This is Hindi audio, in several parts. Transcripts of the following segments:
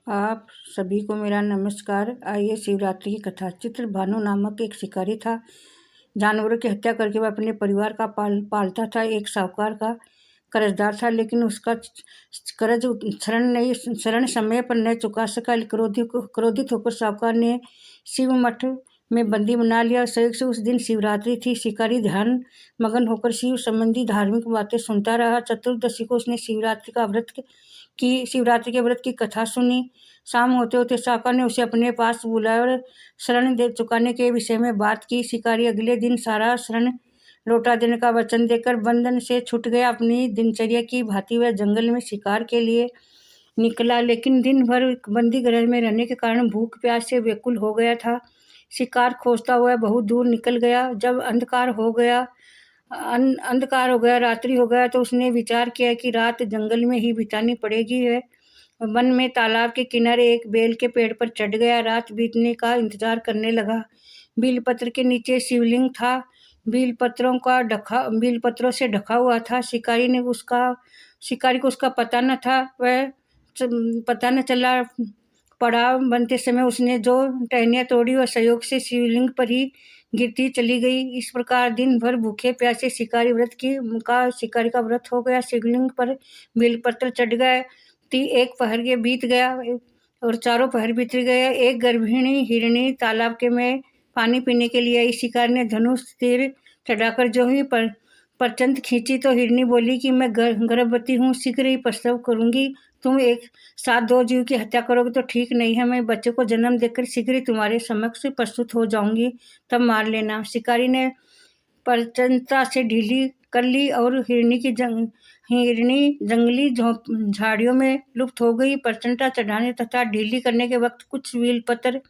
आप सभी को मेरा नमस्कार। आइए शिवरात्रि की कथा। चित्र भानु नामक एक शिकारी था। जानवरों की हत्या करके वह अपने परिवार का पालता था। एक साहूकार का कर्जदार था, लेकिन उसका कर्ज शरण समय पर न चुका सका। क्रोधित होकर साहूकार ने शिव मठ में बंदी बना लिया। संयोग से उस दिन शिवरात्रि थी। शिकारी ध्यान मगन होकर शिव संबंधी धार्मिक बातें सुनता रहा। चतुर्दशी को उसने शिवरात्रि के व्रत की कथा सुनी। शाम होते होते साहूकार ने उसे अपने पास बुलाया और शरण दे चुकाने के विषय में बात की। शिकारी अगले दिन सारा शरण लौटा देने का वचन देकर बंधन से छूट गया। अपनी दिनचर्या की भांति वह जंगल में शिकार के लिए निकला, लेकिन दिन भर बंदी गृह में रहने के कारण भूख प्यास से व्याकुल हो गया था। शिकार खोजता हुआ बहुत दूर निकल गया। जब अंधकार हो गया, रात्रि हो गया, तो उसने विचार किया कि रात जंगल में ही बितानी पड़ेगी है। वन में तालाब के किनारे एक बेल के पेड़ पर चढ़ गया। रात बीतने का इंतजार करने लगा। बेलपत्र के नीचे शिवलिंग था। बेलपत्रों से ढका हुआ था। शिकारी को उसका पता न था। वह पता न चला। पड़ाव बनते समय उसने जो टहनियाँ तोड़ी वह संयोग से शिवलिंग पर ही गिरती चली गई। इस प्रकार दिन भर भूखे प्यासे शिकारी का व्रत हो गया। शिवलिंग पर बेलपत्र चढ़ गए। एक पहर के बीत गया और चारों पहर बीत गए। एक गर्भिणी हिरणी तालाब के में पानी पीने के लिए आई। शिकारी ने धनुष तीर चढ़ाकर जो ही परचंद खींची तो हिरणी बोली कि मैं गर्भवती हूँ, शीघ्र ही प्रसव करूंगी। तुम एक साथ दो जीव की हत्या करोगे तो ठीक नहीं है। मैं बच्चे को जन्म देकर शीघ्र ही तुम्हारे समक्ष प्रस्तुत हो जाऊंगी, तब मार लेना। शिकारी ने प्रचंडता से ढीली कर ली और हिरणी जंगली झाड़ियों में लुप्त हो गई। प्रचंडता चढ़ाने तथा ढीली करने के वक्त कुछ बेलपत्र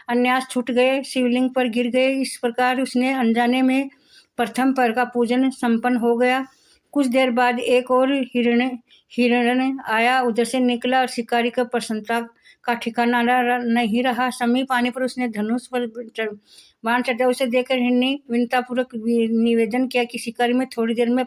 अन्यास छूट गए, शिवलिंग पर गिर गए। इस प्रकार उसने अनजाने में प्रथम पहर का पूजन संपन्न हो गया। कुछ देर बाद एक और हिरण आया, उधर से निकला और शिकारी का प्रसन्नता का ठिकाना नहीं रहा। समीप आने पर उसने धनुष पर बाण चढ़ा। उसे देखकर हिरणी विनतापूर्वक निवेदन किया कि शिकारी में थोड़ी देर में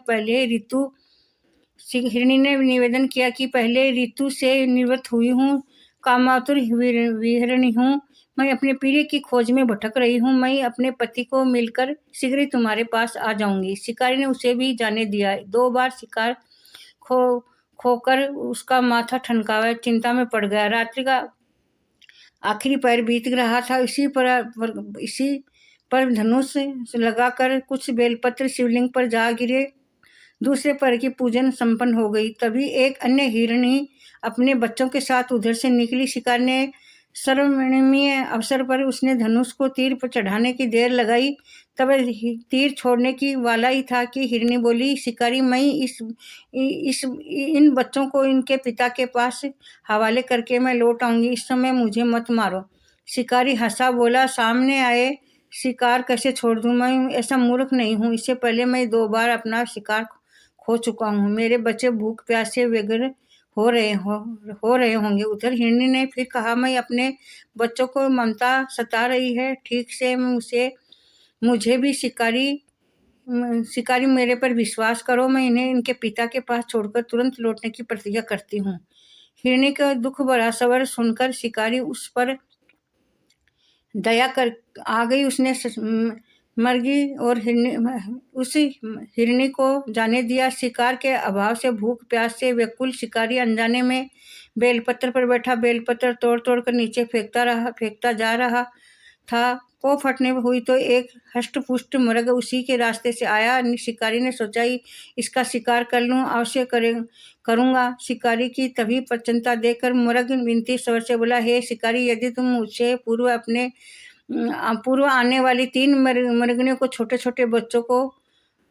हिरणी ने निवेदन किया कि पहले ऋतु से निवृत्त हुई हूँ, कामातुर विहरणी हूँ। मैं अपने प्रिय की खोज में भटक रही हूँ। मैं अपने पति को मिलकर शीघ्र ही तुम्हारे पास आ जाऊंगी। शिकारी ने उसे भी जाने दिया। 2 बार शिकार खोकर उसका माथा ठनकाया चिंता में पड़ गया। रात्रि का आखिरी पहर बीत रहा था। इसी पर धनुष लगाकर कुछ बेलपत्र शिवलिंग पर जा गिरे। दूसरे पहर की पूजन संपन्न हो गई। तभी एक अन्य हिरणी अपने बच्चों के साथ उधर से निकली। शिकार ने सर्वमणीय अवसर पर उसने धनुष को तीर पर चढ़ाने की देर लगाई। तब तीर छोड़ने की वाला ही था कि हिरणी बोली, शिकारी, मैं इन बच्चों को इनके पिता के पास हवाले करके मैं लौट आऊंगी। इस समय मुझे मत मारो। शिकारी हंसा, बोला, सामने आए शिकार कैसे छोड़ दूं? मैं ऐसा मूर्ख नहीं हूँ। इससे पहले मैं 2 बार अपना शिकार खो चुका हूँ। मेरे बच्चे भूख प्यास से व्यग्र हो रहे होंगे। उधर हिरणी ने फिर कहा, मैं अपने बच्चों को ममता सता रही है। ठीक से मुझे भी शिकारी मेरे पर विश्वास करो। मैं इन्हें इनके पिता के पास छोड़कर तुरंत लौटने की प्रतिज्ञा करती हूँ। हिरणी का दुख भरा स्वर सुनकर शिकारी उस पर दया कर आ गई। उसने मर्गी और उस हिरणी को जाने दिया। शिकार के अभाव से भूख प्यास से व्याकुल शिकारी अनजाने में बेलपत्र पर बैठा बेलपत्र तोड़ तोड़ कर नीचे फेंकता जा रहा था। को फटने हुई तो एक हष्ट-पुष्ट मृग उसी के रास्ते से आया। शिकारी ने सोचा, इसका शिकार कर लूं, अवश्य करूंगा। शिकारी की तभी प्रचन्नता देखकर मृग विनती स्वर से बोला, हे शिकारी, यदि तुम मुझसे पूर्व आने वाली 3 मृगनियों को छोटे छोटे बच्चों को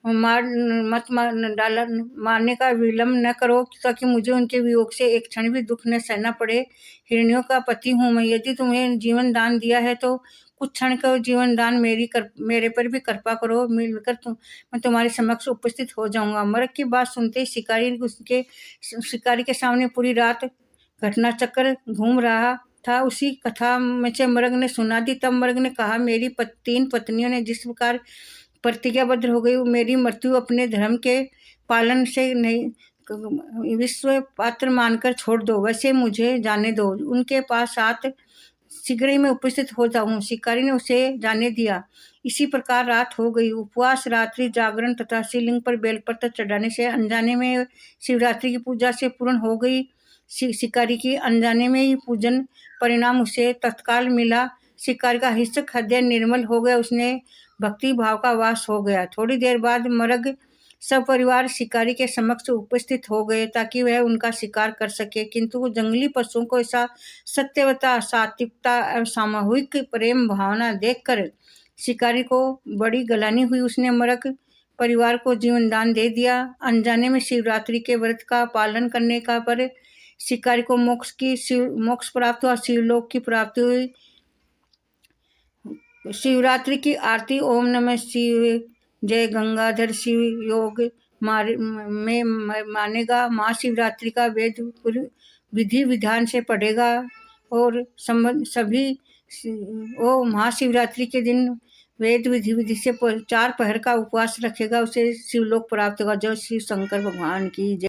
मारने का विलम्ब न करो, ताकि मुझे उनके वियोग से एक क्षण भी दुख न सहना पड़े। हिरनियों का पति हूँ मैं। यदि तुम्हें जीवन दान दिया है तो कुछ क्षण का जीवन दान मेरे पर भी कृपा करो। मिलकर मैं तुम्हारे समक्ष उपस्थित हो जाऊंगा। मृग की बात सुनते शिकारी के सामने पूरी रात घटना चक्र घूम रहा था। उसी कथा में से मृग ने सुना दी। तब मृग ने कहा, मेरी 3 पत्नियों ने जिस प्रकार प्रतिज्ञाबद्ध हो गई, मेरी मृत्यु अपने धर्म के पालन से नहीं विश्व पात्र मानकर छोड़ दो, वैसे मुझे जाने दो, उनके पास साथ शीघ्र ही मैं उपस्थित हो जाऊं। शिकारी ने उसे जाने दिया। इसी प्रकार रात हो गई। उपवास, रात्रि जागरण तथा शिवलिंग पर बेलपत्र चढ़ाने से अनजाने में शिवरात्रि की पूजा से पूर्ण हो गई। शिकारी की अनजाने में ही पूजन परिणाम उसे तत्काल मिला। शिकारी का हिंसक हृदय निर्मल हो गया, उसने भक्ति भाव का वास हो गया। थोड़ी देर बाद मर्ग सपरिवार शिकारी के समक्ष उपस्थित हो गए ताकि वह उनका शिकार कर सके, किंतु जंगली पशुओं को ऐसा सत्यवता, सात्विकता और सामूहिक प्रेम भावना देखकर शिकारी को बड़ी गलानी हुई। उसने मर्ग परिवार को जीवन दान दे दिया। अनजाने में शिवरात्रि के व्रत का पालन करने का पर शिकारी को मोक्ष प्राप्त हुआ, शिवलोक की प्राप्ति हुई। शिवरात्रि की आरती ओम नमः शिव, जय गंगाधर शिव योग में मानेगा। महाशिवरात्रि का वेद विधि विधान से पढ़ेगा और सभी वो महाशिवरात्रि के दिन वेद विधि से 4 पहर का उपवास रखेगा, उसे शिवलोक प्राप्त होगा। जय शिव शंकर भगवान की जय।